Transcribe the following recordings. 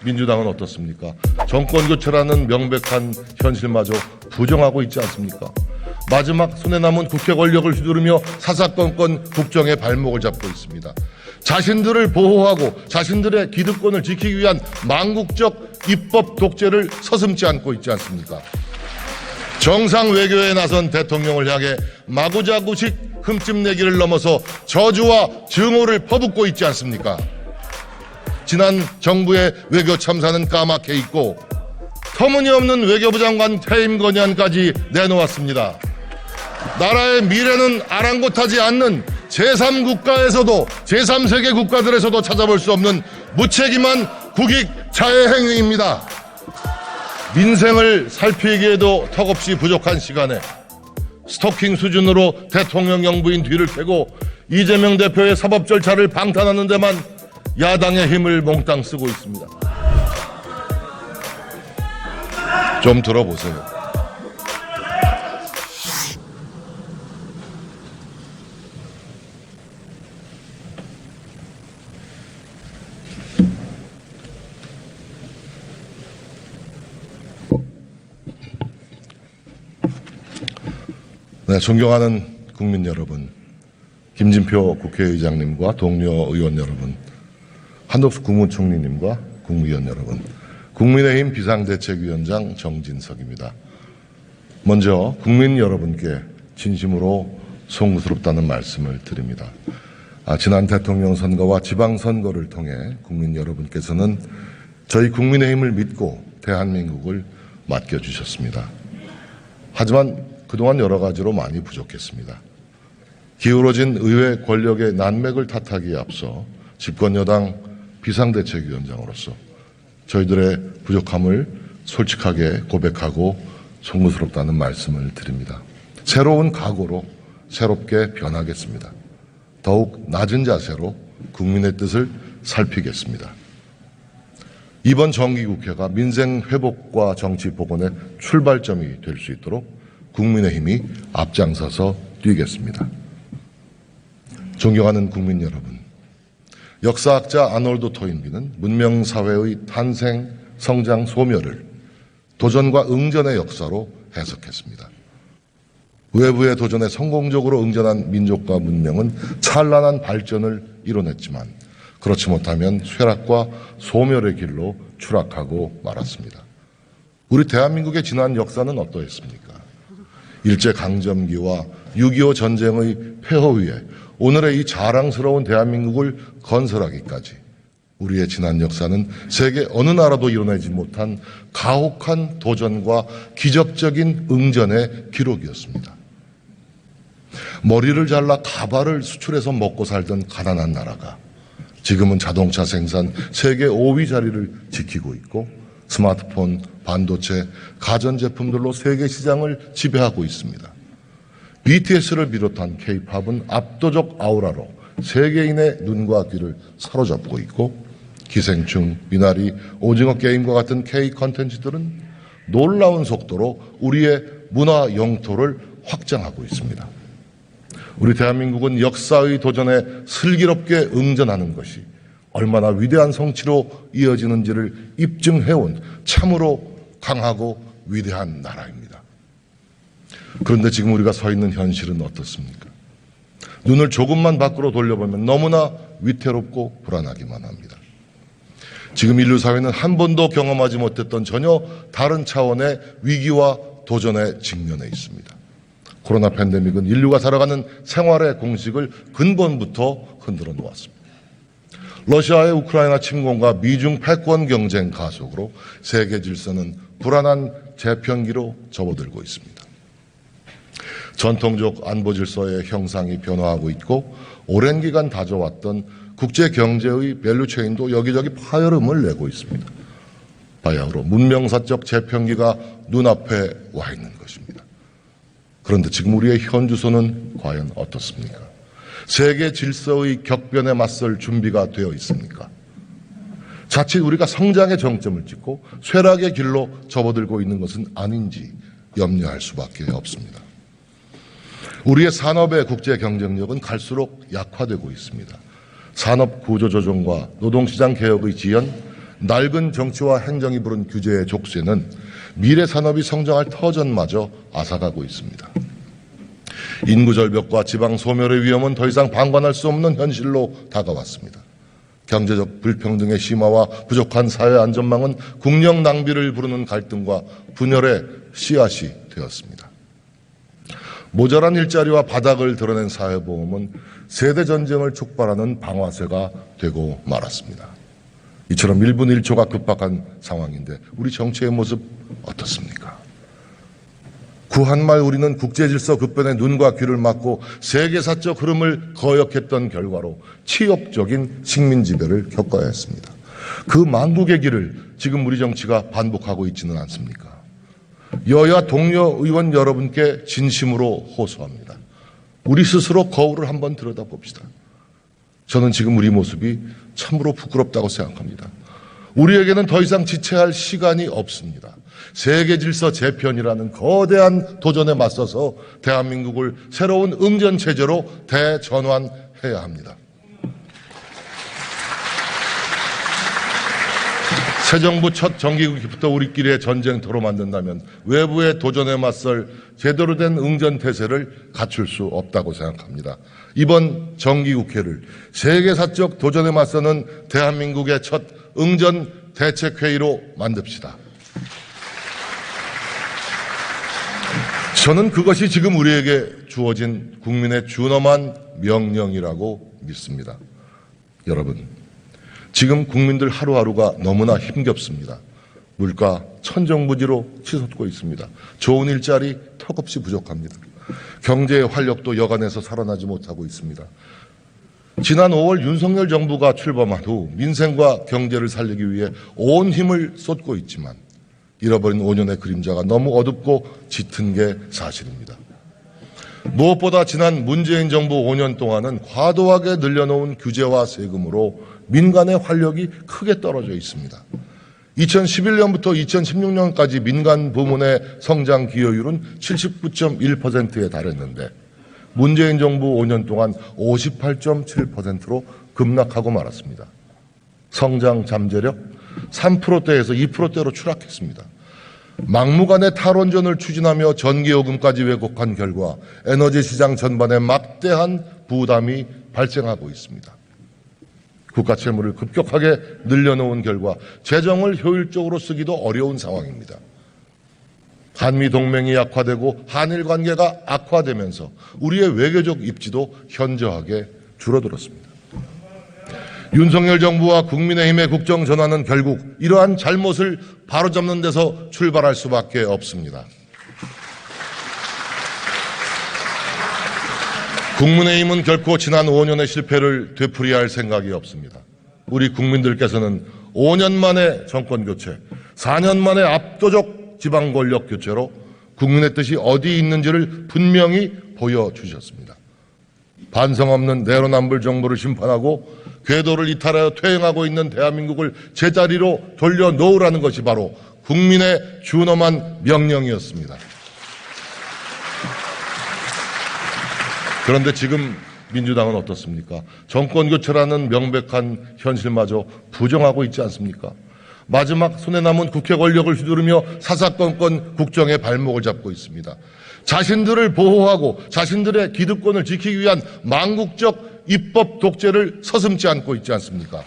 민주당은 어떻습니까? 정권 교체라는 명백한 현실마저 부정하고 있지 않습니까? 마지막 손에 남은 국회 권력을 휘두르며 사사건건 국정의 발목을 잡고 있습니다. 자신들을 보호하고 자신들의 기득권을 지키기 위한 망국적 입법 독재를 서슴지 않고 있지 않습니까? 정상 외교에 나선 대통령을 향해 마구자구식 흠집내기를 넘어서 저주와 증오를 퍼붓고 있지 않습니까? 지난 정부의 외교 참사는 까맣게 있고 터무니없는 외교부 장관 퇴임 건의안까지 내놓았습니다. 나라의 미래는 아랑곳하지 않는 제3국가에서도 제3세계 국가들에서도 찾아볼 수 없는 무책임한 국익 자해 행위입니다. 민생을 살피기에도 턱없이 부족한 시간에 스토킹 수준으로 대통령 영부인 뒤를 패고 이재명 대표의 사법 절차를 방탄하는 데만 야당의 힘을 몽땅 쓰고 있습니다. 좀 들어보세요. 네, 존경하는 국민 여러분, 김진표 국회의장님과 동료 의원 여러분, 한덕수 국무총리님과 국무위원 여러분, 국민의힘 비상대책위원장 정진석입니다. 먼저 국민 여러분께 진심으로 송구스럽다는 말씀을 드립니다. 지난 대통령 선거와 지방선거를 통해 국민 여러분께서는 저희 국민의힘을 믿고 대한민국을 맡겨주셨습니다. 하지만 그동안 여러 가지로 많이 부족했습니다. 기울어진 의회 권력의 난맥을 탓하기에 앞서 집권여당 비상대책위원장으로서 저희들의 부족함을 솔직하게 고백하고 송구스럽다는 말씀을 드립니다. 새로운 각오로 새롭게 변하겠습니다. 더욱 낮은 자세로 국민의 뜻을 살피겠습니다. 이번 정기국회가 민생 회복과 정치 복원의 출발점이 될 수 있도록 국민의힘이 앞장서서 뛰겠습니다. 존경하는 국민 여러분, 역사학자 아놀드 토인비는 문명사회의 탄생, 성장, 소멸을 도전과 응전의 역사로 해석했습니다. 외부의 도전에 성공적으로 응전한 민족과 문명은 찬란한 발전을 이뤄냈지만 그렇지 못하면 쇠락과 소멸의 길로 추락하고 말았습니다. 우리 대한민국의 지난 역사는 어떠했습니까? 일제강점기와 6.25 전쟁의 폐허 위에 오늘의 이 자랑스러운 대한민국을 건설하기까지 우리의 지난 역사는 세계 어느 나라도 이뤄내지 못한 가혹한 도전과 기적적인 응전의 기록이었습니다. 머리를 잘라 가발을 수출해서 먹고 살던 가난한 나라가 지금은 자동차 생산 세계 5위 자리를 지키고 있고 스마트폰, 반도체, 가전제품들로 세계 시장을 지배하고 있습니다. BTS를 비롯한 K-팝은 압도적 아우라로 세계인의 눈과 귀를 사로잡고 있고 기생충, 미나리, 오징어 게임과 같은 K-컨텐츠들은 놀라운 속도로 우리의 문화 영토를 확장하고 있습니다. 우리 대한민국은 역사의 도전에 슬기롭게 응전하는 것이 얼마나 위대한 성취로 이어지는지를 입증해온 참으로 강하고 위대한 나라입니다. 그런데 지금 우리가 서 있는 현실은 어떻습니까? 눈을 조금만 밖으로 돌려보면 너무나 위태롭고 불안하기만 합니다. 지금 인류 사회는 한 번도 경험하지 못했던 전혀 다른 차원의 위기와 도전에 직면해 있습니다. 코로나 팬데믹은 인류가 살아가는 생활의 공식을 근본부터 흔들어 놓았습니다. 러시아의 우크라이나 침공과 미중 패권 경쟁 가속으로 세계 질서는 불안한 재편기로 접어들고 있습니다. 전통적 안보 질서의 형상이 변화하고 있고 오랜 기간 다져왔던 국제 경제의 밸류체인도 여기저기 파열음을 내고 있습니다. 바야흐로 문명사적 재편기가 눈앞에 와 있는 것입니다. 그런데 지금 우리의 현주소는 과연 어떻습니까? 세계 질서의 격변에 맞설 준비가 되어 있습니까? 자칫 우리가 성장의 정점을 찍고 쇠락의 길로 접어들고 있는 것은 아닌지 염려할 수밖에 없습니다. 우리의 산업의 국제 경쟁력은 갈수록 약화되고 있습니다. 산업 구조 조정과 노동시장 개혁의 지연, 낡은 정치와 행정이 부른 규제의 족쇄는 미래 산업이 성장할 터전마저 앗아가고 있습니다. 인구 절벽과 지방 소멸의 위험은 더 이상 방관할 수 없는 현실로 다가왔습니다. 경제적 불평등의 심화와 부족한 사회 안전망은 국력 낭비를 부르는 갈등과 분열의 씨앗이 되었습니다. 모자란 일자리와 바닥을 드러낸 사회보험은 세대전쟁을 촉발하는 방아쇠가 되고 말았습니다. 이처럼 1분 1초가 급박한 상황인데 우리 정치의 모습 어떻습니까? 구한말 우리는 국제질서 급변에 눈과 귀를 막고 세계사적 흐름을 거역했던 결과로 치욕적인 식민지배를 겪어야 했습니다. 그 망국의 길을 지금 우리 정치가 반복하고 있지는 않습니까? 여야 동료 의원 여러분께 진심으로 호소합니다. 우리 스스로 거울을 한번 들여다봅시다. 저는 지금 우리 모습이 참으로 부끄럽다고 생각합니다. 우리에게는 더 이상 지체할 시간이 없습니다. 세계 질서 재편이라는 거대한 도전에 맞서서 대한민국을 새로운 응전 체제로 대전환해야 합니다. 새 정부 첫 정기국부터 우리끼리의 전쟁터로 만든다면 외부의 도전에 맞설 제대로 된 응전태세를 갖출 수 없다고 생각합니다. 이번 정기국회를 세계사적 도전에 맞서는 대한민국의 첫 응전대책회의로 만듭시다. 저는 그것이 지금 우리에게 주어진 국민의 준엄한 명령이라고 믿습니다. 여러분, 지금 국민들 하루하루가 너무나 힘겹습니다. 물가 천정부지로 치솟고 있습니다. 좋은 일자리 턱없이 부족합니다. 경제의 활력도 여간에서 살아나지 못하고 있습니다. 지난 5월 윤석열 정부가 출범한 후 민생과 경제를 살리기 위해 온 힘을 쏟고 있지만 잃어버린 5년의 그림자가 너무 어둡고 짙은 게 사실입니다. 무엇보다 지난 문재인 정부 5년 동안은 과도하게 늘려놓은 규제와 세금으로 민간의 활력이 크게 떨어져 있습니다. 2011년부터 2016년까지 민간 부문의 성장 기여율은 79.1%에 달했는데 문재인 정부 5년 동안 58.7%로 급락하고 말았습니다. 성장 잠재력 3%대에서 2%대로 추락했습니다. 막무가내 탈원전을 추진하며 전기요금까지 왜곡한 결과 에너지 시장 전반에 막대한 부담이 발생하고 있습니다. 국가 채무를 급격하게 늘려놓은 결과 재정을 효율적으로 쓰기도 어려운 상황입니다. 한미 동맹이 약화되고 한일 관계가 악화되면서 우리의 외교적 입지도 현저하게 줄어들었습니다. 윤석열 정부와 국민의힘의 국정 전환은 결국 이러한 잘못을 바로잡는 데서 출발할 수밖에 없습니다. 국민의힘은 결코 지난 5년의 실패를 되풀이할 생각이 없습니다. 우리 국민들께서는 5년 만에 정권 교체, 4년 만에 압도적 지방 권력 교체로 국민의 뜻이 어디 있는지를 분명히 보여주셨습니다. 반성 없는 내로남불 정부를 심판하고 궤도를 이탈하여 퇴행하고 있는 대한민국을 제자리로 돌려놓으라는 것이 바로 국민의 준엄한 명령이었습니다. 그런데 지금 민주당은 어떻습니까? 정권교체라는 명백한 현실마저 부정하고 있지 않습니까? 마지막 손에 남은 국회 권력을 휘두르며 사사건건 국정의 발목을 잡고 있습니다. 자신들을 보호하고 자신들의 기득권을 지키기 위한 망국적 입법 독재를 서슴지 않고 있지 않습니까?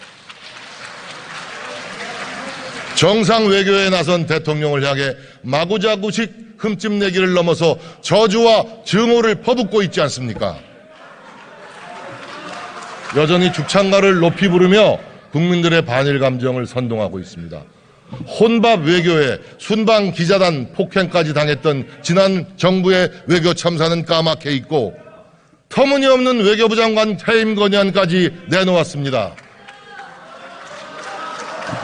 정상 외교에 나선 대통령을 향해 마구자구식 흠집내기를 넘어서 저주와 증오를 퍼붓고 있지 않습니까? 여전히 죽창가를 높이 부르며 국민들의 반일 감정을 선동하고 있습니다. 혼밥 외교에 순방 기자단 폭행까지 당했던 지난 정부의 외교 참사는 까맣게 있고 터무니없는 외교부 장관 퇴임 건의안까지 내놓았습니다.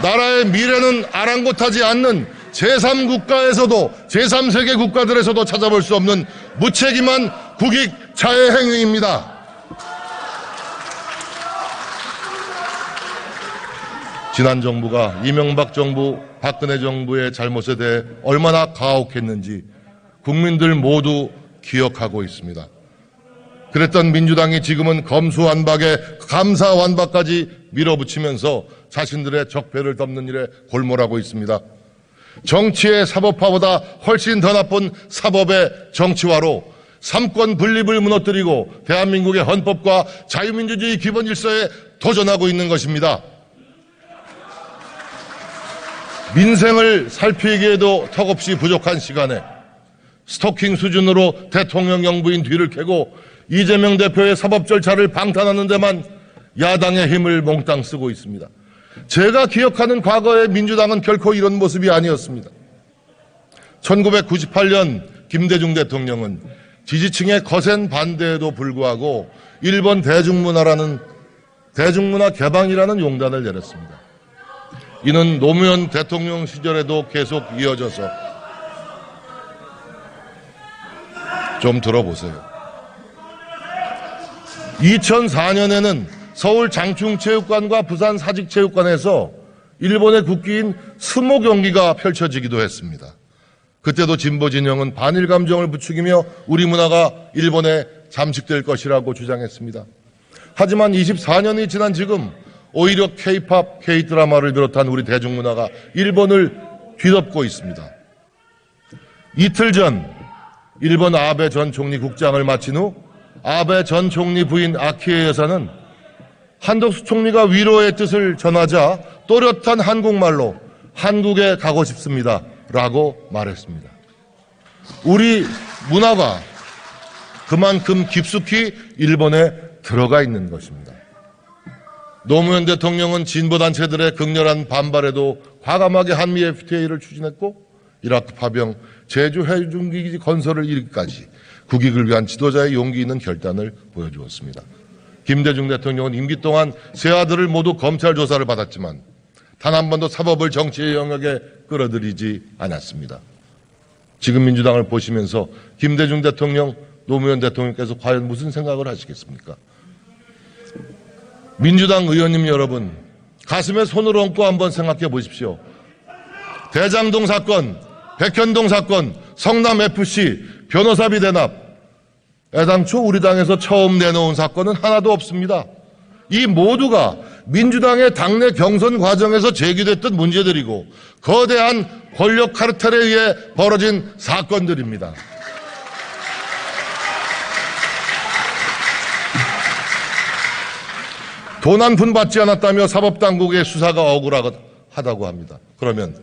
나라의 미래는 아랑곳하지 않는 제3국가에서도 제3세계 국가들에서도 찾아볼 수 없는 무책임한 국익 자해 행위입니다. 지난 정부가 이명박 정부, 박근혜 정부의 잘못에 대해 얼마나 가혹했는지 국민들 모두 기억하고 있습니다. 그랬던 민주당이 지금은 검수완박에 감사완박까지 밀어붙이면서 자신들의 적폐를 덮는 일에 골몰하고 있습니다. 정치의 사법화보다 훨씬 더 나쁜 사법의 정치화로 삼권 분립을 무너뜨리고 대한민국의 헌법과 자유민주주의 기본 질서에 도전하고 있는 것입니다. 민생을 살피기에도 턱없이 부족한 시간에 스토킹 수준으로 대통령 영부인 뒤를 캐고 이재명 대표의 사법 절차를 방탄하는 데만 야당의 힘을 몽땅 쓰고 있습니다. 제가 기억하는 과거의 민주당은 결코 이런 모습이 아니었습니다. 1998년 김대중 대통령은 지지층의 거센 반대에도 불구하고 일본 대중문화 개방이라는 용단을 내렸습니다. 이는 노무현 대통령 시절에도 계속 이어져서 좀 들어보세요. 2004년에는 서울 장충체육관과 부산 사직체육관에서 일본의 국기인 스모 경기가 펼쳐지기도 했습니다. 그때도 진보 진영은 반일 감정을 부추기며 우리 문화가 일본에 잠식될 것이라고 주장했습니다. 하지만 24년이 지난 지금 오히려 K-팝, K-드라마를 비롯한 우리 대중문화가 일본을 뒤덮고 있습니다. 이틀 전 일본 아베 전 총리 국장을 마친 후 아베 전 총리 부인 아키에 여사는 한덕수 총리가 위로의 뜻을 전하자 또렷한 한국말로 한국에 가고 싶습니다 라고 말했습니다. 우리 문화가 그만큼 깊숙이 일본에 들어가 있는 것입니다. 노무현 대통령은 진보단체들의 극렬한 반발에도 과감하게 한미 FTA를 추진했고 이라크 파병, 제주 해군기지 건설을 이르기까지 국익을 위한 지도자의 용기 있는 결단을 보여주었습니다. 김대중 대통령은 임기 동안 세 아들을 모두 검찰 조사를 받았지만 단 한 번도 사법을 정치의 영역에 끌어들이지 않았습니다. 지금 민주당을 보시면서 김대중 대통령, 노무현 대통령께서 과연 무슨 생각을 하시겠습니까? 민주당 의원님 여러분, 가슴에 손을 얹고 한번 생각해 보십시오. 대장동 사건, 백현동 사건, 성남FC, 변호사비 대납, 애당초 우리 당에서 처음 내놓은 사건은 하나도 없습니다. 이 모두가 민주당의 당내 경선 과정에서 제기됐던 문제들이고 거대한 권력 카르텔에 의해 벌어진 사건들입니다. 돈 한 푼 받지 않았다며 사법당국의 수사가 억울하다고 합니다. 그러면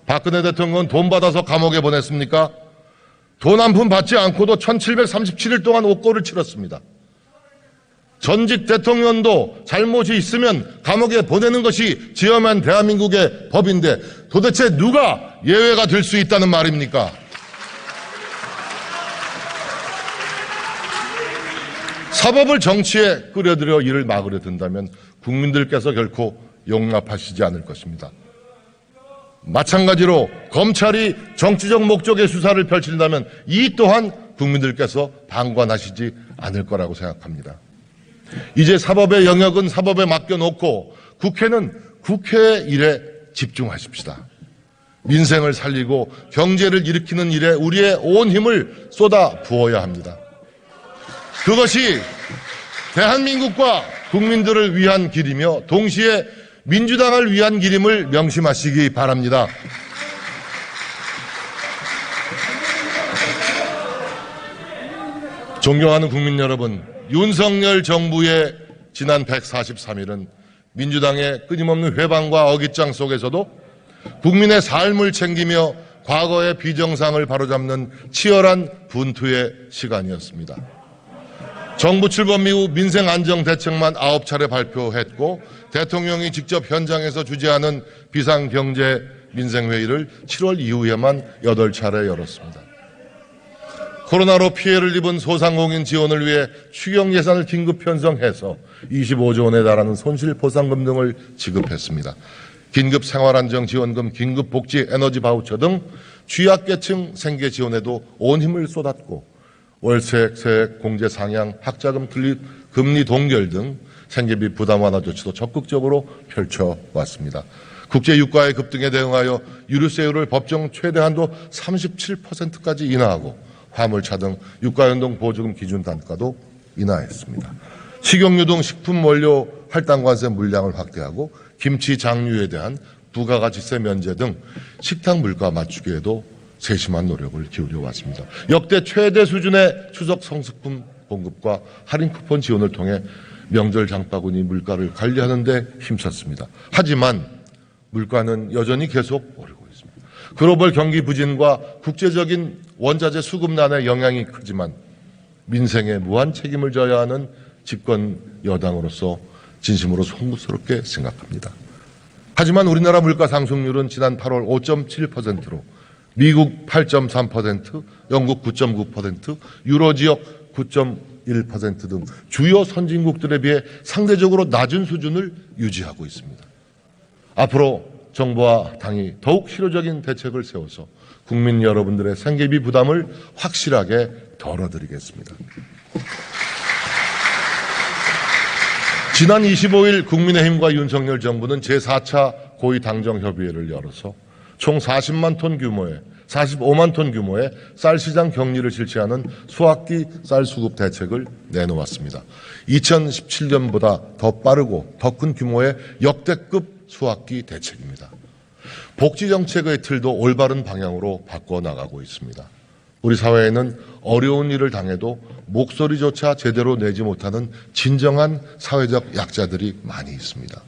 박근혜 대통령은 돈 받아서 감옥에 보냈습니까? 돈 한 푼 받지 않고도 1737일 동안 옥고를 치렀습니다. 전직 대통령도 잘못이 있으면 감옥에 보내는 것이 지엄한 대한민국의 법인데 도대체 누가 예외가 될 수 있다는 말입니까? 사법을 정치에 끌어들여 이를 막으려 든다면 국민들께서 결코 용납하시지 않을 것입니다. 마찬가지로 검찰이 정치적 목적의 수사를 펼친다면 이 또한 국민들께서 방관하시지 않을 거라고 생각합니다. 이제 사법의 영역은 사법에 맡겨놓고 국회는 국회의 일에 집중하십시다. 민생을 살리고 경제를 일으키는 일에 우리의 온 힘을 쏟아 부어야 합니다. 그것이 대한민국과 국민들을 위한 길이며 동시에 민주당을 위한 길임을 명심하시기 바랍니다. 존경하는 국민 여러분, 윤석열 정부의 지난 143일은 민주당의 끊임없는 회방과 어깃장 속에서도 국민의 삶을 챙기며 과거의 비정상을 바로잡는 치열한 분투의 시간이었습니다. 정부 출범 이후 민생 안정 대책만 9차례 발표했고 대통령이 직접 현장에서 주재하는 비상경제 민생회의를 7월 이후에만 8차례 열었습니다. 코로나로 피해를 입은 소상공인 지원을 위해 추경 예산을 긴급 편성해서 25조 원에 달하는 손실보상금 등을 지급했습니다. 긴급 생활안정지원금, 긴급복지 에너지 바우처 등 취약계층 생계 지원에도 온 힘을 쏟았고 월세, 세액, 공제 상향, 학자금 금리 동결 등 생계비 부담 완화 조치도 적극적으로 펼쳐왔습니다. 국제 유가의 급등에 대응하여 유류세율을 법정 최대 한도 37%까지 인하하고 화물차 등 유가연동 보조금 기준 단가도 인하했습니다. 식용유 등 식품 원료 할당 관세 물량을 확대하고 김치, 장류에 대한 부가가치세 면제 등 식탁 물가 맞추기에도 세심한 노력을 기울여 왔습니다. 역대 최대 수준의 추석 성수품 공급과 할인 쿠폰 지원을 통해 명절 장바구니 물가를 관리하는 데 힘썼습니다. 하지만 물가는 여전히 계속 오르고 있습니다. 글로벌 경기 부진과 국제적인 원자재 수급난의 영향이 크지만 민생에 무한 책임을 져야 하는 집권 여당으로서 진심으로 송구스럽게 생각합니다. 하지만 우리나라 물가 상승률은 지난 8월 5.7%로 미국 8.3%, 영국 9.9%, 유로 지역 9.1% 등 주요 선진국들에 비해 상대적으로 낮은 수준을 유지하고 있습니다. 앞으로 정부와 당이 더욱 실효적인 대책을 세워서 국민 여러분들의 생계비 부담을 확실하게 덜어드리겠습니다. 지난 25일 국민의힘과 윤석열 정부는 제4차 고위당정협의회를 열어서 총 45만 톤 규모의 쌀 시장 격리를 실시하는 수학기 쌀 수급 대책을 내놓았습니다. 2017년보다 더 빠르고 더 큰 규모의 역대급 수학기 대책입니다. 복지 정책의 틀도 올바른 방향으로 바꿔나가고 있습니다. 우리 사회에는 어려운 일을 당해도 목소리조차 제대로 내지 못하는 진정한 사회적 약자들이 많이 있습니다.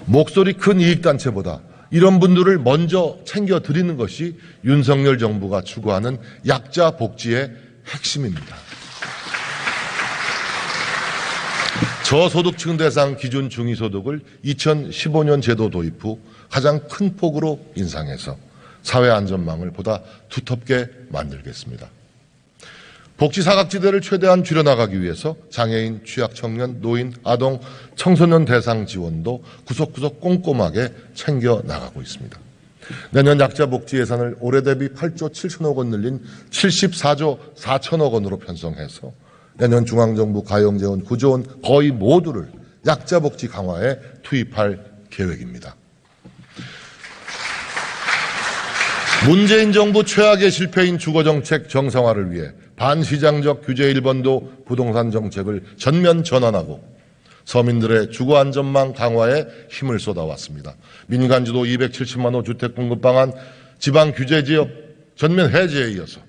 목소리 큰 이익단체보다 이런 분들을 먼저 챙겨드리는 것이 윤석열 정부가 추구하는 약자 복지의 핵심입니다. 저소득층 대상 기준 중위소득을 2015년 제도 도입 후 가장 큰 폭으로 인상해서 사회 안전망을 보다 두텁게 만들겠습니다. 복지 사각지대를 최대한 줄여나가기 위해서 장애인, 취약청년, 노인, 아동, 청소년 대상 지원도 구석구석 꼼꼼하게 챙겨나가고 있습니다. 내년 약자 복지 예산을 올해 대비 8조 7천억 원 늘린 74조 4천억 원으로 편성해서 내년 중앙정부 가용재원 9조 원 거의 모두를 약자 복지 강화에 투입할 계획입니다. 문재인 정부 최악의 실패인 주거정책 정상화를 위해 반시장적 규제 일본도 부동산 정책을 전면 전환하고 서민들의 주거 안전망 강화에 힘을 쏟아왔습니다. 민간주도 270만 호 주택 공급 방안, 지방 규제 지역 전면 해제에 이어서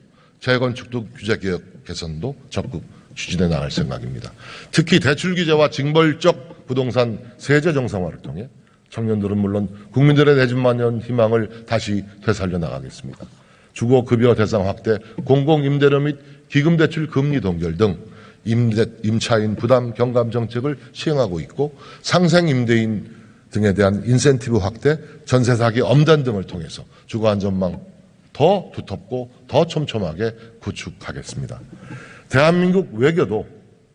재건축도 규제 개혁 개선도 적극 추진해 나갈 생각입니다. 특히 대출 규제와 징벌적 부동산 세제 정상화를 통해 청년들은 물론 국민들의 내 집 마련 희망을 다시 되살려 나가겠습니다. 주거급여 대상 확대, 공공임대료 및 기금대출 금리 동결 등 임차인 부담 경감 정책을 시행하고 있고 상생임대인 등에 대한 인센티브 확대, 전세 사기 엄단 등을 통해서 주거 안전망 더 두텁고 더 촘촘하게 구축하겠습니다. 대한민국 외교도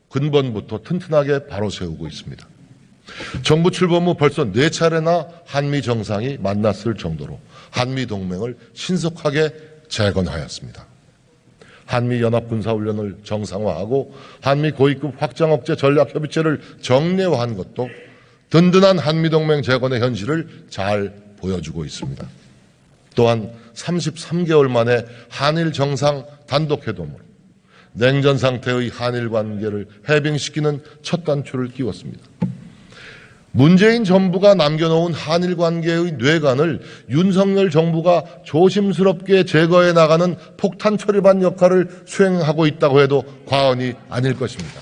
근본부터 튼튼하게 바로 세우고 있습니다. 정부 출범 후 벌써 4차례나 한미 정상이 만났을 정도로 한미 동맹을 신속하게 재건하였습니다. 한미 연합군사훈련을 정상화하고 한미 고위급 확장억제 전략협의체를 정례화한 것도 든든한 한미 동맹 재건의 현실을 잘 보여주고 있습니다. 또한 33개월 만에 한일 정상 단독회동으로 냉전 상태의 한일 관계를 해빙시키는 첫 단추를 끼웠습니다. 문재인 정부가 남겨놓은 한일 관계의 뇌관을 윤석열 정부가 조심스럽게 제거해 나가는 폭탄 처리반 역할을 수행하고 있다고 해도 과언이 아닐 것입니다.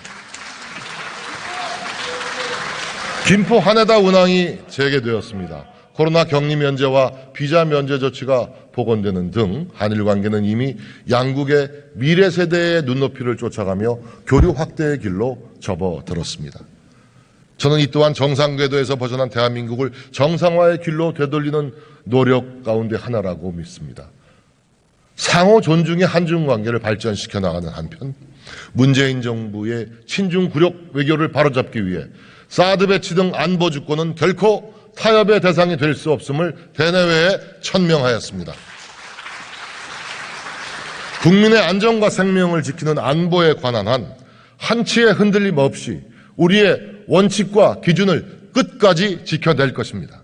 김포 하네다 운항이 재개되었습니다. 코로나 격리 면제와 비자 면제 조치가 복원되는 등 한일 관계는 이미 양국의 미래 세대의 눈높이를 쫓아가며 교류 확대의 길로 접어들었습니다. 저는 이 또한 정상궤도에서 벗어난 대한민국을 정상화의 길로 되돌리는 노력 가운데 하나라고 믿습니다. 상호 존중의 한중 관계를 발전시켜 나가는 한편 문재인 정부의 친중 굴욕 외교를 바로잡기 위해 사드 배치 등 안보 주권은 결코 타협의 대상이 될 수 없음을 대내외에 천명하였습니다. 국민의 안전과 생명을 지키는 안보에 관한 한 한치의 흔들림 없이 우리의 원칙과 기준을 끝까지 지켜낼 것입니다.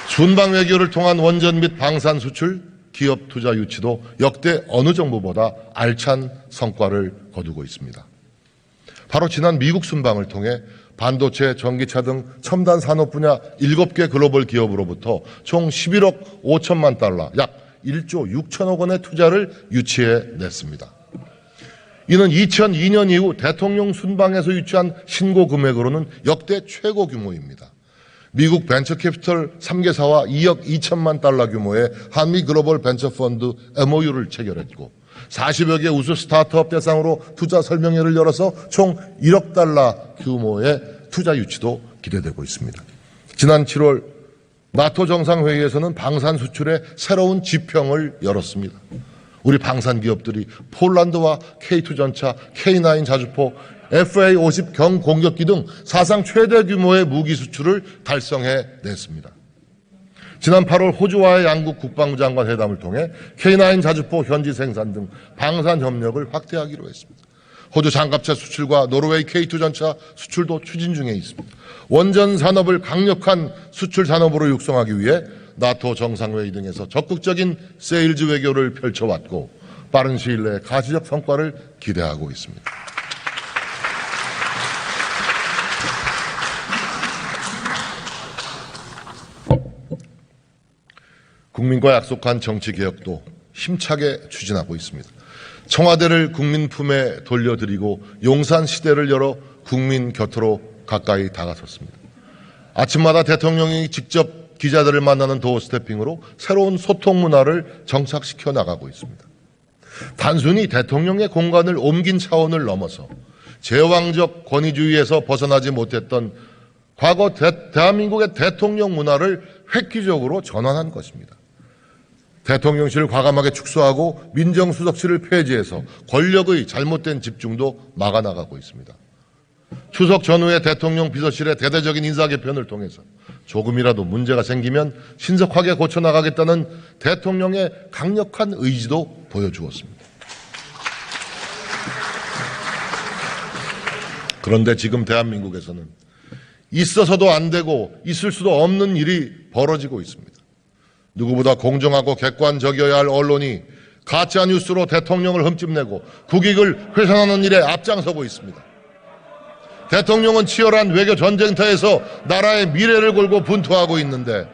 순방 외교를 통한 원전 및 방산 수출, 기업 투자 유치도 역대 어느 정부보다 알찬 성과를 거두고 있습니다. 바로 지난 미국 순방을 통해 반도체, 전기차 등 첨단 산업 분야 7개 글로벌 기업으로부터 총 11억 5천만 달러, 약 1조 6천억 원의 투자를 유치해냈습니다. 이는 2002년 이후 대통령 순방에서 유치한 신고 금액으로는 역대 최고 규모입니다. 미국 벤처캐피털 3개사와 2억 2천만 달러 규모의 한미 글로벌 벤처펀드 MOU를 체결했고 40여 개 우수 스타트업 대상으로 투자 설명회를 열어서 총 1억 달러 규모의 투자 유치도 기대되고 있습니다. 지난 7월 나토 정상회의에서는 방산 수출의 새로운 지평을 열었습니다. 우리 방산 기업들이 폴란드와 K2전차, K9 자주포, FA-50 경공격기 등 사상 최대 규모의 무기 수출을 달성해냈습니다. 지난 8월 호주와의 양국 국방부 장관 회담을 통해 K9 자주포 현지 생산 등 방산 협력을 확대하기로 했습니다. 호주 장갑차 수출과 노르웨이 K2 전차 수출도 추진 중에 있습니다. 원전 산업을 강력한 수출 산업으로 육성하기 위해 나토 정상회의 등에서 적극적인 세일즈 외교를 펼쳐왔고 빠른 시일 내에 가시적 성과를 기대하고 있습니다. 국민과 약속한 정치개혁도 힘차게 추진하고 있습니다. 청와대를 국민 품에 돌려드리고 용산 시대를 열어 국민 곁으로 가까이 다가섰습니다. 아침마다 대통령이 직접 기자들을 만나는 도어 스태핑으로 새로운 소통 문화를 정착시켜 나가고 있습니다. 단순히 대통령의 공간을 옮긴 차원을 넘어서 제왕적 권위주의에서 벗어나지 못했던 과거 대한민국의 대통령 문화를 획기적으로 전환한 것입니다. 대통령실을 과감하게 축소하고 민정수석실을 폐지해서 권력의 잘못된 집중도 막아나가고 있습니다. 추석 전후에 대통령 비서실의 대대적인 인사 개편을 통해서 조금이라도 문제가 생기면 신속하게 고쳐나가겠다는 대통령의 강력한 의지도 보여주었습니다. 그런데 지금 대한민국에서는 있어서도 안 되고 있을 수도 없는 일이 벌어지고 있습니다. 누구보다 공정하고 객관적이어야 할 언론이 가짜 뉴스로 대통령을 흠집내고 국익을 훼손하는 일에 앞장서고 있습니다. 대통령은 치열한 외교 전쟁터에서 나라의 미래를 걸고 분투하고 있는데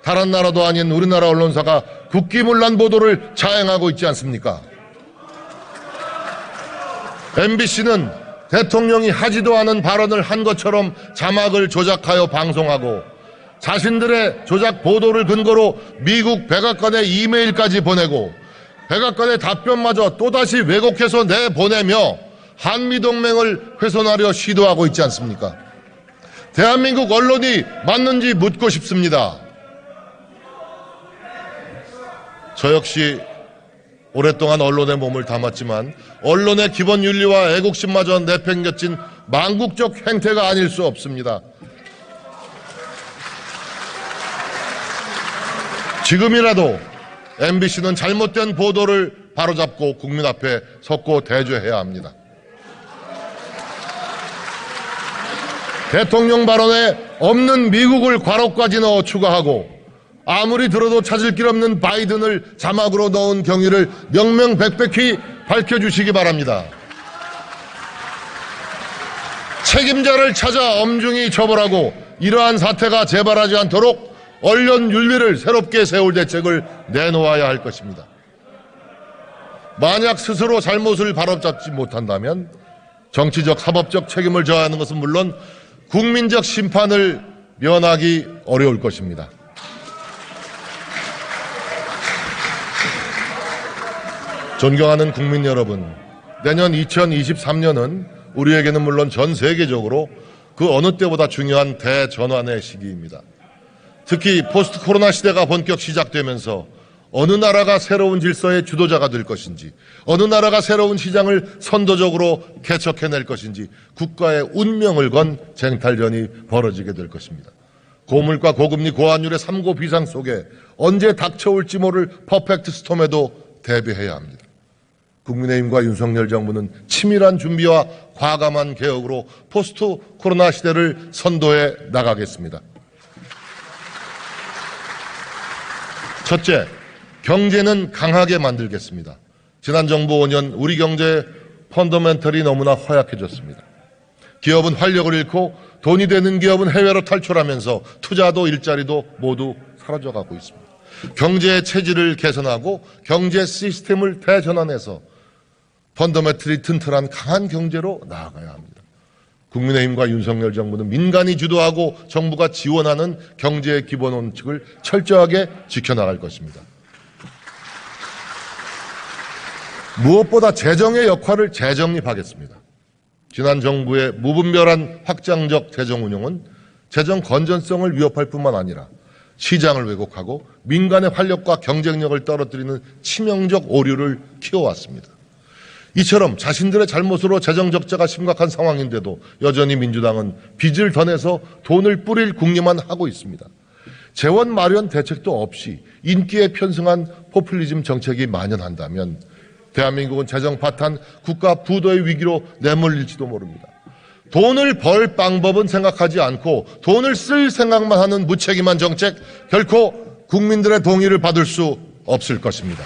다른 나라도 아닌 우리나라 언론사가 국기문란 보도를 자행하고 있지 않습니까? MBC는 대통령이 하지도 않은 발언을 한 것처럼 자막을 조작하여 방송하고 자신들의 조작 보도를 근거로 미국 백악관에 이메일까지 보내고 백악관의 답변마저 또다시 왜곡해서 내보내며 한미동맹을 훼손하려 시도하고 있지 않습니까? 대한민국 언론이 맞는지 묻고 싶습니다. 저 역시 오랫동안 언론에 몸을 담았지만 언론의 기본 윤리와 애국심마저 내팽겨친 망국적 행태가 아닐 수 없습니다. 지금이라도 MBC는 잘못된 보도를 바로잡고 국민 앞에 섰고 대조해야 합니다. 대통령 발언에 없는 미국을 괄호까지 넣어 추가하고 아무리 들어도 찾을 길 없는 바이든을 자막으로 넣은 경위를 명명백백히 밝혀주시기 바랍니다. 책임자를 찾아 엄중히 처벌하고 이러한 사태가 재발하지 않도록 언론 윤리를 새롭게 세울 대책을 내놓아야 할 것입니다. 만약 스스로 잘못을 바로잡지 못한다면 정치적, 사법적 책임을 져야 하는 것은 물론 국민적 심판을 면하기 어려울 것입니다. 존경하는 국민 여러분, 내년 2023년은 우리에게는 물론 전 세계적으로 그 어느 때보다 중요한 대전환의 시기입니다. 특히 포스트 코로나 시대가 본격 시작되면서 어느 나라가 새로운 질서의 주도자가 될 것인지, 어느 나라가 새로운 시장을 선도적으로 개척해낼 것인지 국가의 운명을 건 쟁탈전이 벌어지게 될 것입니다. 고물가, 고금리, 고환율의 삼고 비상 속에 언제 닥쳐올지 모를 퍼펙트 스톰에도 대비해야 합니다. 국민의힘과 윤석열 정부는 치밀한 준비와 과감한 개혁으로 포스트 코로나 시대를 선도해 나가겠습니다. 첫째, 경제는 강하게 만들겠습니다. 지난 정부 5년 우리 경제의 펀더멘털이 너무나 허약해졌습니다. 기업은 활력을 잃고 돈이 되는 기업은 해외로 탈출하면서 투자도 일자리도 모두 사라져가고 있습니다. 경제의 체질을 개선하고 경제 시스템을 대전환해서 펀더멘털이 튼튼한 강한 경제로 나아가야 합니다. 국민의힘과 윤석열 정부는 민간이 주도하고 정부가 지원하는 경제의 기본 원칙을 철저하게 지켜나갈 것입니다. 무엇보다 재정의 역할을 재정립하겠습니다. 지난 정부의 무분별한 확장적 재정 운용은 재정 건전성을 위협할 뿐만 아니라 시장을 왜곡하고 민간의 활력과 경쟁력을 떨어뜨리는 치명적 오류를 키워왔습니다. 이처럼 자신들의 잘못으로 재정 적자가 심각한 상황인데도 여전히 민주당은 빚을 더 내서 돈을 뿌릴 궁리만 하고 있습니다. 재원 마련 대책도 없이 인기에 편승한 포퓰리즘 정책이 만연한다면 대한민국은 재정 파탄, 국가 부도의 위기로 내몰릴지도 모릅니다. 돈을 벌 방법은 생각하지 않고 돈을 쓸 생각만 하는 무책임한 정책, 결코 국민들의 동의를 받을 수 없을 것입니다.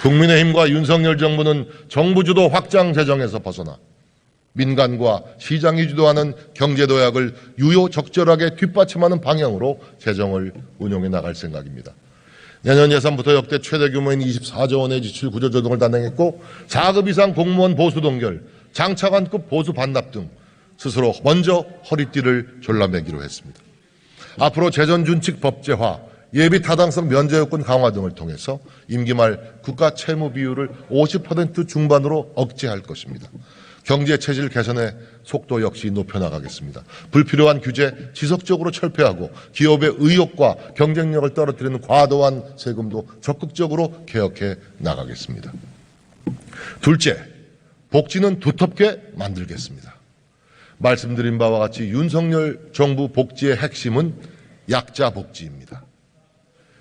국민의힘과 윤석열 정부는 정부 주도 확장 재정에서 벗어나 민간과 시장이 주도하는 경제 도약을 유효적절하게 뒷받침하는 방향으로 재정을 운용해 나갈 생각입니다. 내년 예산부터 역대 최대 규모인 24조 원의 지출 구조조정을 단행했고 4급 이상 공무원 보수 동결, 장차관급 보수 반납 등 스스로 먼저 허리띠를 졸라매기로 했습니다. 앞으로 재정준칙 법제화, 예비 타당성 면제 요건 강화 등을 통해서 임기 말 국가 채무 비율을 50% 중반으로 억제할 것입니다. 경제 체질 개선의 속도 역시 높여나가겠습니다. 불필요한 규제 지속적으로 철폐하고 기업의 의욕과 경쟁력을 떨어뜨리는 과도한 세금도 적극적으로 개혁해 나가겠습니다. 둘째, 복지는 두텁게 만들겠습니다. 말씀드린 바와 같이 윤석열 정부 복지의 핵심은 약자 복지입니다.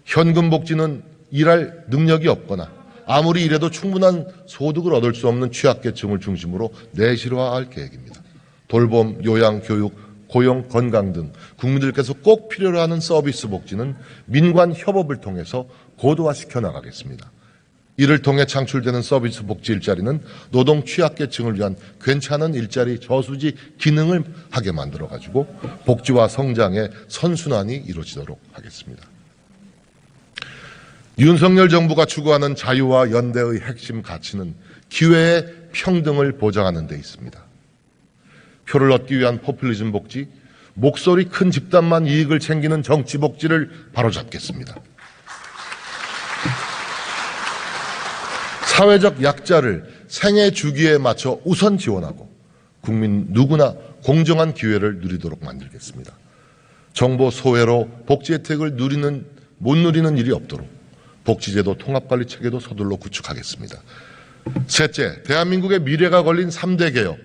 현금 복지는 일할 능력이 없거나 아무리 일해도 충분한 소득을 얻을 수 없는 취약계층을 중심으로 내실화할 계획입니다. 돌봄, 요양, 교육, 고용, 건강 등 국민들께서 꼭 필요로 하는 서비스 복지는 민관 협업을 통해서 고도화시켜 나가겠습니다. 이를 통해 창출되는 서비스 복지 일자리는 노동 취약계층을 위한 괜찮은 일자리 저수지 기능을 하게 만들어가지고 복지와 성장의 선순환이 이루어지도록 하겠습니다. 윤석열 정부가 추구하는 자유와 연대의 핵심 가치는 기회의 평등을 보장하는 데 있습니다. 표를 얻기 위한 포퓰리즘 복지, 목소리 큰 집단만 이익을 챙기는 정치 복지를 바로잡겠습니다. 사회적 약자를 생애 주기에 맞춰 우선 지원하고 국민 누구나 공정한 기회를 누리도록 만들겠습니다. 정보 소외로 복지 혜택을 못 누리는 일이 없도록 복지제도 통합관리 체계도 서둘러 구축하겠습니다. 셋째, 대한민국의 미래가 걸린 3대 개혁,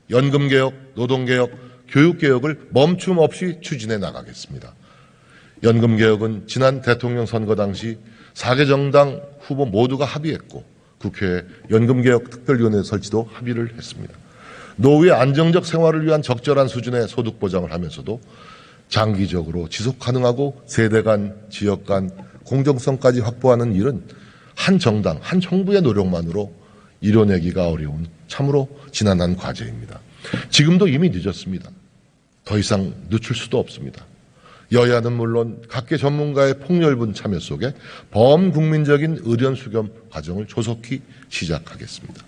연금개혁, 노동개혁, 교육개혁을 멈춤 없이 추진해 나가겠습니다. 연금개혁은 지난 대통령 선거 당시 4개 정당 후보 모두가 합의했고 국회에 연금개혁 특별위원회 설치도 합의를 했습니다. 노후의 안정적 생활을 위한 적절한 수준의 소득 보장을 하면서도 장기적으로 지속 가능하고 세대 간, 지역 간 공정성까지 확보하는 일은 한 정당, 한 정부의 노력만으로 이뤄내기가 어려운 참으로 지난한 과제입니다. 지금도 이미 늦었습니다. 더 이상 늦출 수도 없습니다. 여야는 물론 각계 전문가의 폭넓은 참여 속에 범국민적인 의견수렴 과정을 조속히 시작하겠습니다.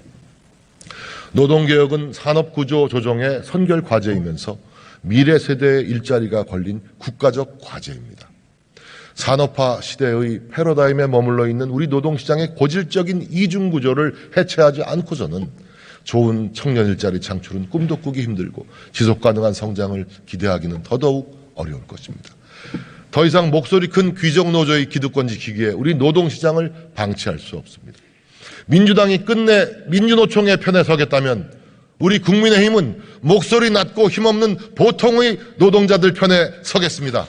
노동개혁은 산업구조 조정의 선결 과제이면서 미래 세대의 일자리가 걸린 국가적 과제입니다. 산업화 시대의 패러다임에 머물러 있는 우리 노동시장의 고질적인 이중구조를 해체하지 않고서는 좋은 청년 일자리 창출은 꿈도 꾸기 힘들고 지속가능한 성장을 기대하기는 더더욱 어려울 것입니다. 더 이상 목소리 큰 귀족노조의 기득권 지키기에 우리 노동시장을 방치할 수 없습니다. 민주당이 끝내 민주노총의 편에 서겠다면 우리 국민의힘은 목소리 낮고 힘없는 보통의 노동자들 편에 서겠습니다.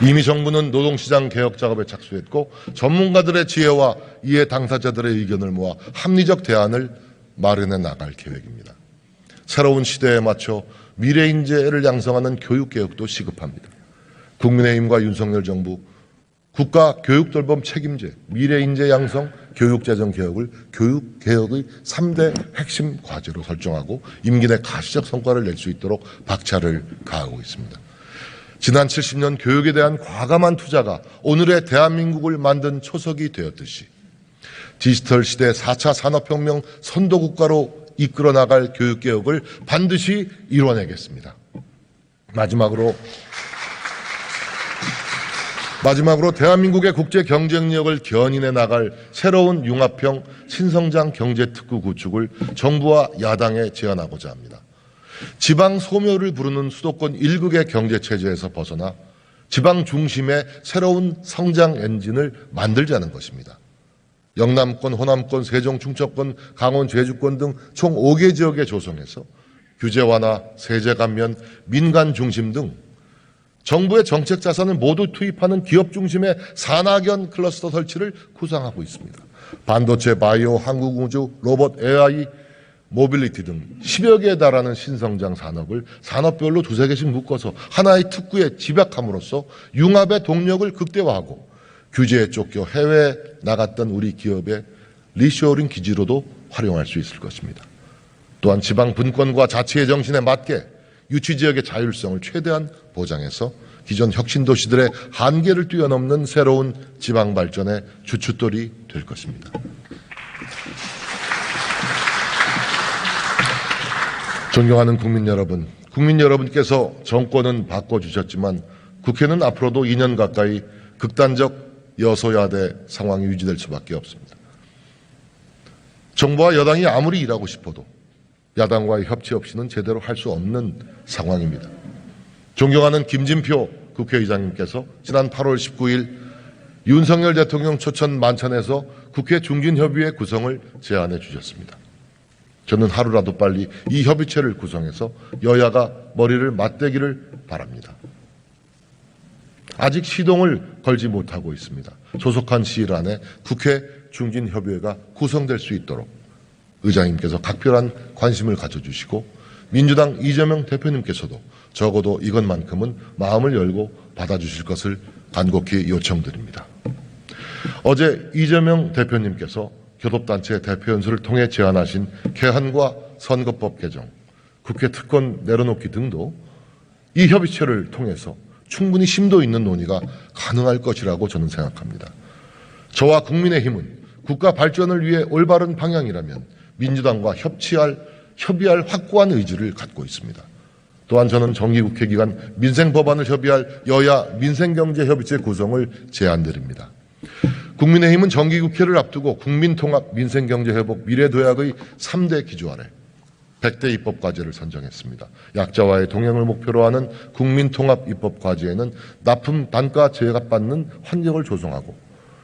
이미 정부는 노동시장 개혁 작업에 착수했고 전문가들의 지혜와 이해 당사자들의 의견을 모아 합리적 대안을 마련해 나갈 계획입니다. 새로운 시대에 맞춰 미래 인재를 양성하는 교육개혁도 시급합니다. 국민의힘과 윤석열 정부 국가 교육돌봄 책임제, 미래 인재 양성, 교육재정 개혁을 교육개혁의 3대 핵심 과제로 설정하고 임기 내 가시적 성과를 낼 수 있도록 박차를 가하고 있습니다. 지난 70년 교육에 대한 과감한 투자가 오늘의 대한민국을 만든 초석이 되었듯이 디지털 시대 4차 산업혁명 선도국가로 이끌어 나갈 교육개혁을 반드시 이뤄내겠습니다. 마지막으로 대한민국의 국제 경쟁력을 견인해 나갈 새로운 융합형 신성장 경제특구 구축을 정부와 야당에 제안하고자 합니다. 지방 소멸을 부르는 수도권 일극의 경제체제에서 벗어나 지방 중심의 새로운 성장 엔진을 만들자는 것입니다. 영남권, 호남권, 세종, 충청권, 강원, 제주권 등 총 5개 지역에 조성해서 규제 완화, 세제 감면, 민간 중심 등 정부의 정책 자산을 모두 투입하는 기업 중심의 산학연 클러스터 설치를 구상하고 있습니다. 반도체, 바이오, 항공우주, 로봇, AI, 모빌리티 등 10여 개에 달하는 신성장 산업을 산업별로 두세 개씩 묶어서 하나의 특구에 집약함으로써 융합의 동력을 극대화하고 규제에 쫓겨 해외에 나갔던 우리 기업의 리쇼어링 기지로도 활용할 수 있을 것입니다. 또한 지방 분권과 자치의 정신에 맞게 유치지역의 자율성을 최대한 보장해서 기존 혁신도시들의 한계를 뛰어넘는 새로운 지방발전의 주춧돌이 될 것입니다. 존경하는 국민 여러분께서 정권은 바꿔주셨지만 국회는 앞으로도 2년 가까이 극단적 여소야대 상황이 유지될 수밖에 없습니다. 정부와 여당이 아무리 일하고 싶어도 야당과의 협치 없이는 제대로 할 수 없는 상황입니다. 존경하는 김진표 국회의장님께서 지난 8월 19일 윤석열 대통령 초청 만찬에서 국회 중진협의회 구성을 제안해 주셨습니다. 저는 하루라도 빨리 이 협의체를 구성해서 여야가 머리를 맞대기를 바랍니다. 아직 시동을 걸지 못하고 있습니다. 조속한 시일 안에 국회 중진협의회가 구성될 수 있도록 의장님께서 각별한 관심을 가져주시고 민주당 이재명 대표님께서도 적어도 이것만큼은 마음을 열고 받아주실 것을 간곡히 요청드립니다. 어제 이재명 대표님께서 교섭단체 대표연수를 통해 제안하신 개헌과 선거법 개정, 국회 특권 내려놓기 등도 이 협의체를 통해서 충분히 심도 있는 논의가 가능할 것이라고 저는 생각합니다. 저와 국민의힘은 국가 발전을 위해 올바른 방향이라면 민주당과 협의할 확고한 의지를 갖고 있습니다. 또한 저는 정기국회 기간 민생법안을 협의할 여야 민생경제협의체 구성을 제안드립니다. 국민의힘은 정기국회를 앞두고 국민통합, 민생경제회복, 미래도약의 3대 기조 아래 100대 입법과제를 선정했습니다. 약자와의 동행을 목표로 하는 국민통합 입법과제에는 납품 단가 제값받는 환경을 조성하고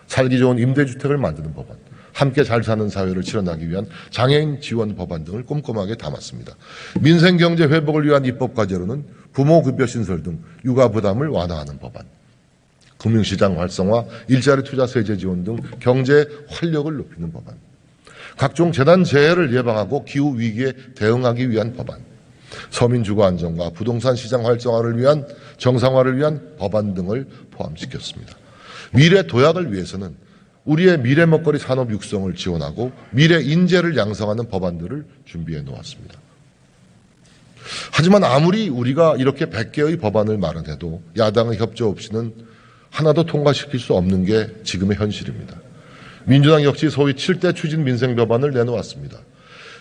살기 좋은 임대주택을 만드는 법안, 함께 잘 사는 사회를 실현하기 위한 장애인 지원 법안 등을 꼼꼼하게 담았습니다. 민생경제 회복을 위한 입법과제로는 부모급여 신설 등 육아 부담을 완화하는 법안, 금융시장 활성화, 일자리 투자 세제 지원 등 경제 활력을 높이는 법안, 각종 재난 재해를 예방하고 기후 위기에 대응하기 위한 법안, 서민 주거 안정과 부동산 시장 활성화를 위한 정상화를 위한 법안 등을 포함시켰습니다. 미래 도약을 위해서는 우리의 미래 먹거리 산업 육성을 지원하고 미래 인재를 양성하는 법안들을 준비해 놓았습니다. 하지만 아무리 우리가 이렇게 100개의 법안을 마련해도 야당의 협조 없이는 하나도 통과시킬 수 없는 게 지금의 현실입니다. 민주당 역시 소위 7대 추진 민생 법안을 내놓았습니다.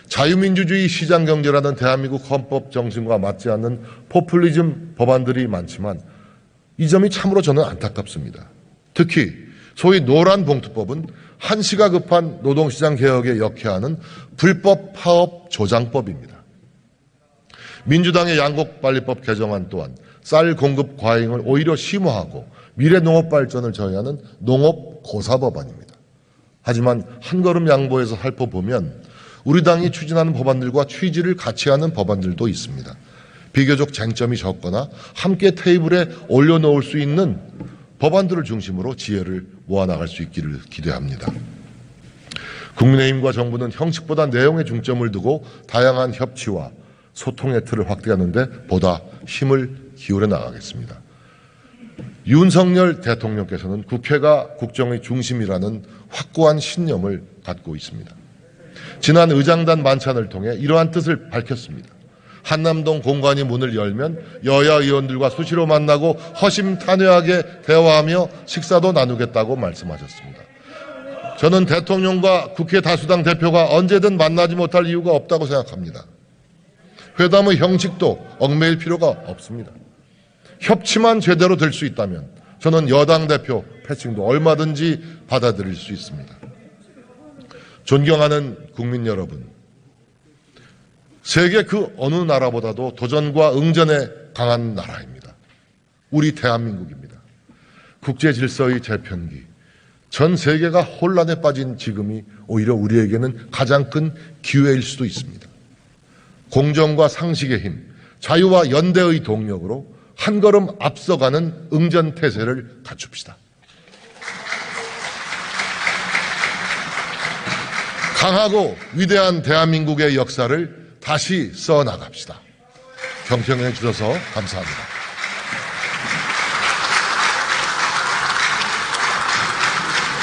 자유민주주의 시장경제라는 대한민국 헌법 정신과 맞지 않는 포퓰리즘 법안들이 많지만 이 점이 참으로 저는 안타깝습니다. 특히 소위 노란봉투법은 한시가 급한 노동시장 개혁에 역해하는 불법 파업 조장법입니다. 민주당의 양곡관리법 개정안 또한 쌀 공급 과잉을 오히려 심화하고 미래 농업 발전을 저해하는 농업 고사법안입니다. 하지만 한 걸음 양보해서 살펴보면 우리 당이 추진하는 법안들과 취지를 같이 하는 법안들도 있습니다. 비교적 쟁점이 적거나 함께 테이블에 올려놓을 수 있는 법안들을 중심으로 지혜를 모아나갈 수 있기를 기대합니다. 국민의힘과 정부는 형식보다 내용에 중점을 두고 다양한 협치와 소통의 틀을 확대하는 데 보다 힘을 기울여 나가겠습니다. 윤석열 대통령께서는 국회가 국정의 중심이라는 확고한 신념을 갖고 있습니다. 지난 의장단 만찬을 통해 이러한 뜻을 밝혔습니다. 한남동 공관이 문을 열면 여야 의원들과 수시로 만나고 허심탄회하게 대화하며 식사도 나누겠다고 말씀하셨습니다. 저는 대통령과 국회 다수당 대표가 언제든 만나지 못할 이유가 없다고 생각합니다. 회담의 형식도 얽매일 필요가 없습니다. 협치만 제대로 될 수 있다면 저는 여당 대표 패싱도 얼마든지 받아들일 수 있습니다. 존경하는 국민 여러분, 세계 그 어느 나라보다도 도전과 응전에 강한 나라입니다. 우리 대한민국입니다. 국제 질서의 재편기, 전 세계가 혼란에 빠진 지금이 오히려 우리에게는 가장 큰 기회일 수도 있습니다. 공정과 상식의 힘, 자유와 연대의 동력으로 한 걸음 앞서가는 응전태세를 갖춥시다. 강하고 위대한 대한민국의 역사를 다시 써나갑시다. 경청해 주셔서 감사합니다.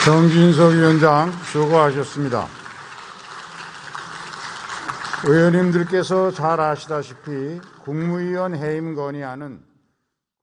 정진석 위원장 수고하셨습니다. 의원님들께서 잘 아시다시피 국무위원 해임 건의안은